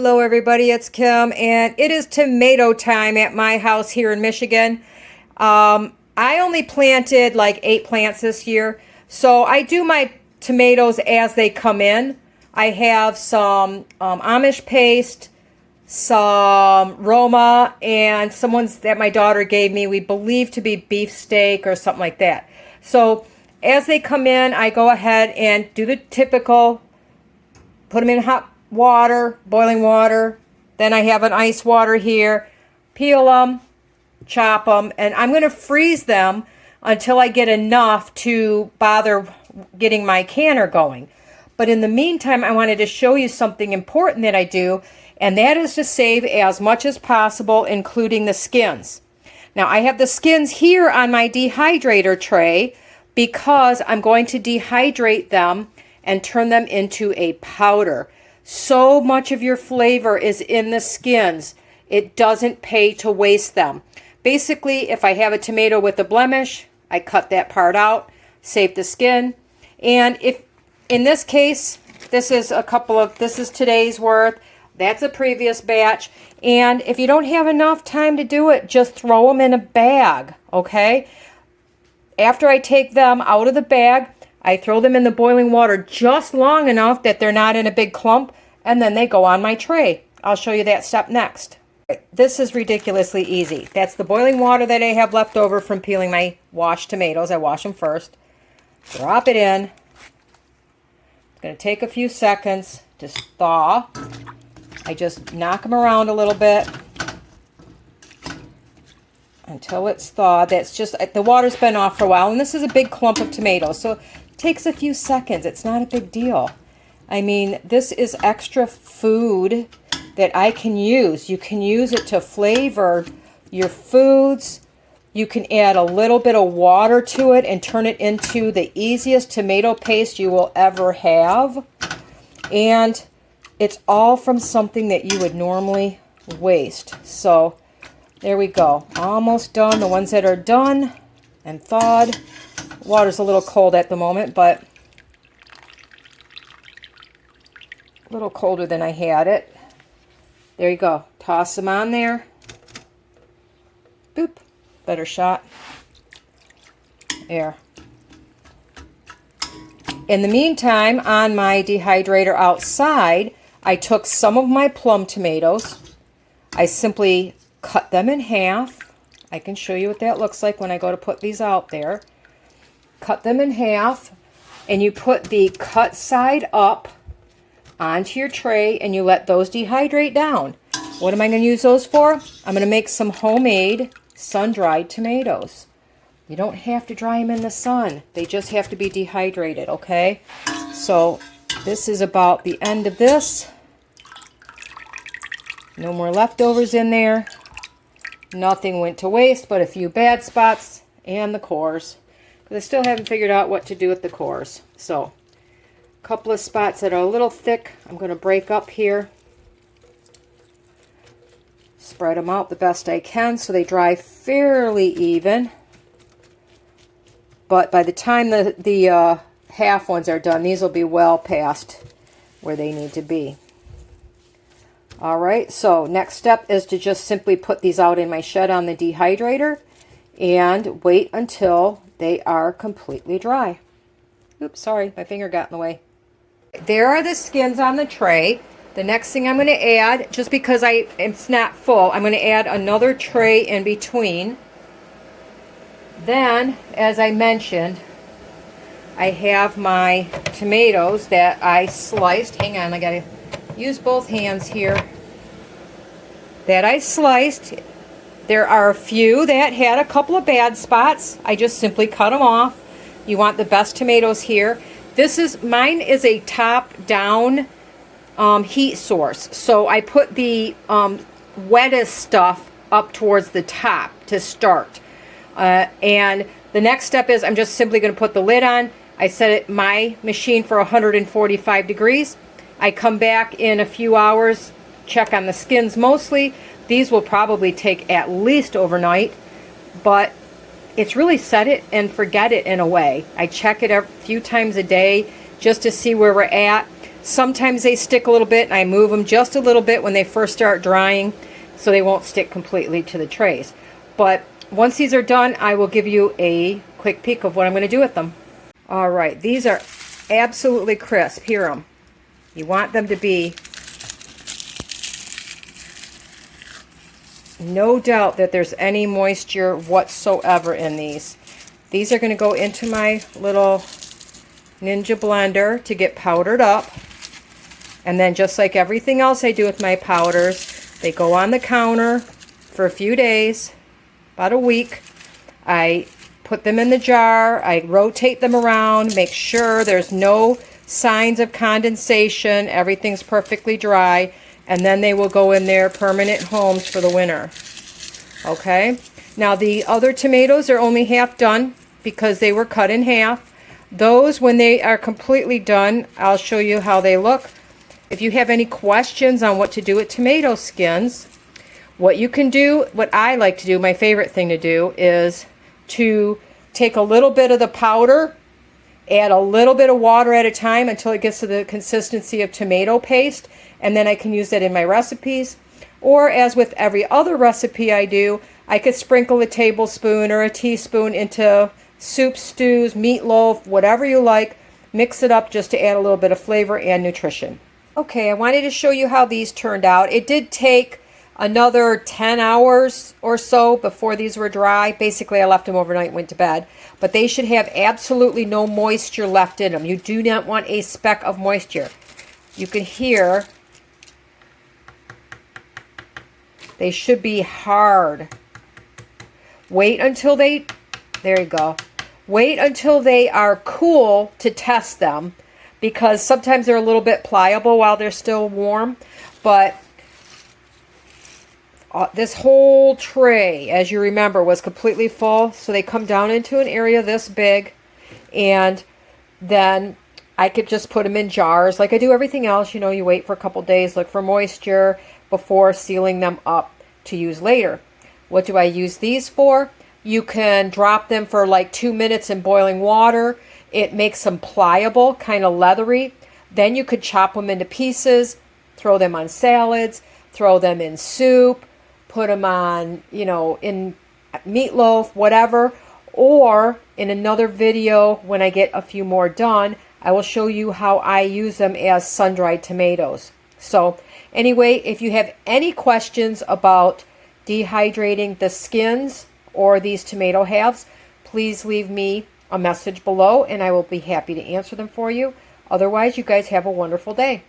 Hello everybody, it's Kim and it is tomato time at my house here in Michigan. I only planted like 8 plants this year, so I do my tomatoes as they come in. I have some Amish paste, some Roma, and some ones that my daughter gave me, we believe to be beefsteak or something like that. So as they come in, I go ahead and do the typical, put them in hot water, boiling water. Then I have an ice water here. Peel them, chop them, and I'm going to freeze them until I get enough to bother getting my canner going. But in the meantime, I wanted to show you something important that I do, and that is to save as much as possible, including the skins. Now, I have the skins here on my dehydrator tray because I'm going to dehydrate them and turn them into a powder. So much of your flavor is in the skins. It doesn't pay to waste them. Basically, if I have a tomato with a blemish, I cut that part out, save the skin. And if in this case, this is today's worth. That's a previous batch. And if you don't have enough time to do it, just throw them in a bag, okay? After I take them out of the bag, I throw them in the boiling water just long enough that they're not in a big clump, and then they go on my tray. I'll show you that step next. This is ridiculously easy. That's the boiling water that I have left over from peeling my washed tomatoes. I wash them first. Drop it in. It's going to take a few seconds to thaw. I just knock them around a little bit until it's thawed. That's just, the water's been off for a while, and this is a big clump of tomatoes, so it takes a few seconds. It's not a big deal. I mean, this is extra food that I can use. You can use it to flavor your foods. You can add a little bit of water to it and turn it into the easiest tomato paste you will ever have. And it's all from something that you would normally waste. So there we go. Almost done. The ones that are done and thawed. Water's a little cold at the moment, but a little colder than I had it. There you go. Toss them on there. Boop. Better shot. There. In the meantime, on my dehydrator outside, I took some of my plum tomatoes. I simply cut them in half. I can show you what that looks like when I go to put these out there. Cut them in half, and you put the cut side up onto your tray, and you let those dehydrate down. What am I going to use those for? I'm going to make some homemade sun-dried tomatoes. You don't have to dry them in the sun. They just have to be dehydrated, okay? So this is about the end of this. No more leftovers in there. Nothing went to waste but a few bad spots and the cores. Because I still haven't figured out what to do with the cores. So a couple of spots that are a little thick, I'm going to break up here. Spread them out the best I can so they dry fairly even. But by the time the half ones are done, these will be well past where they need to be. Alright, so next step is to just simply put these out in my shed on the dehydrator and wait until they are completely dry. Oops, sorry, my finger got in the way. There are the skins on the tray. The next thing I'm going to add, just because it's not full, I'm going to add another tray in between. Then, as I mentioned, I have my tomatoes that I sliced. Hang on, I got to use both hands here. That I sliced. There are a few that had a couple of bad spots. I just simply cut them off. You want the best tomatoes here. Mine is a top-down heat source. So I put the wettest stuff up towards the top to start. And the next step is I'm just simply going to put the lid on. I set my machine for 145 degrees. I come back in a few hours, check on the skins mostly. These will probably take at least overnight, but it's really set it and forget it in a way. I check it a few times a day just to see where we're at. Sometimes they stick a little bit, and I move them just a little bit when they first start drying so they won't stick completely to the trays. But once these are done, I will give you a quick peek of what I'm going to do with them. All right, these are absolutely crisp. Hear them. You want them to be no doubt that there's any moisture whatsoever in these. These are going to go into my little Ninja blender to get powdered up. And then just like everything else I do with my powders, they go on the counter for a few days, about a week. I put them in the jar, I rotate them around, make sure there's no signs of condensation, everything's perfectly dry, and then they will go in their permanent homes for the winter. Okay, now the other tomatoes are only half done because they were cut in half. Those, when they are completely done, I'll show you how they look. If you have any questions on what to do with tomato skins, what you can do, what I like to do, my favorite thing to do, is to take a little bit of the powder, add a little bit of water at a time until it gets to the consistency of tomato paste, and then I can use that in my recipes. Or as with every other recipe I do, I could sprinkle a tablespoon or a teaspoon into soup, stews, meatloaf, whatever you like. Mix it up just to add a little bit of flavor and nutrition. Okay, I wanted to show you how these turned out. It did take another 10 hours or so before these were dry. Basically, I left them overnight and went to bed. But they should have absolutely no moisture left in them. You do not want a speck of moisture. You can hear they should be hard. Wait until they, there you go. Wait until they are cool to test them, because sometimes they're a little bit pliable while they're still warm. But this whole tray, as you remember, was completely full. So they come down into an area this big, and then I could just put them in jars like I do everything else. You know, you wait for a couple days, look for moisture before sealing them up to use later. What do I use these for? You can drop them for like 2 minutes in boiling water. It makes them pliable, kind of leathery. Then you could chop them into pieces, throw them on salads, throw them in soup, put them on, you know, in meatloaf, whatever. Or in another video, when I get a few more done, I will show you how I use them as sun-dried tomatoes. So anyway, if you have any questions about dehydrating the skins or these tomato halves, please leave me a message below and I will be happy to answer them for you. Otherwise, you guys have a wonderful day.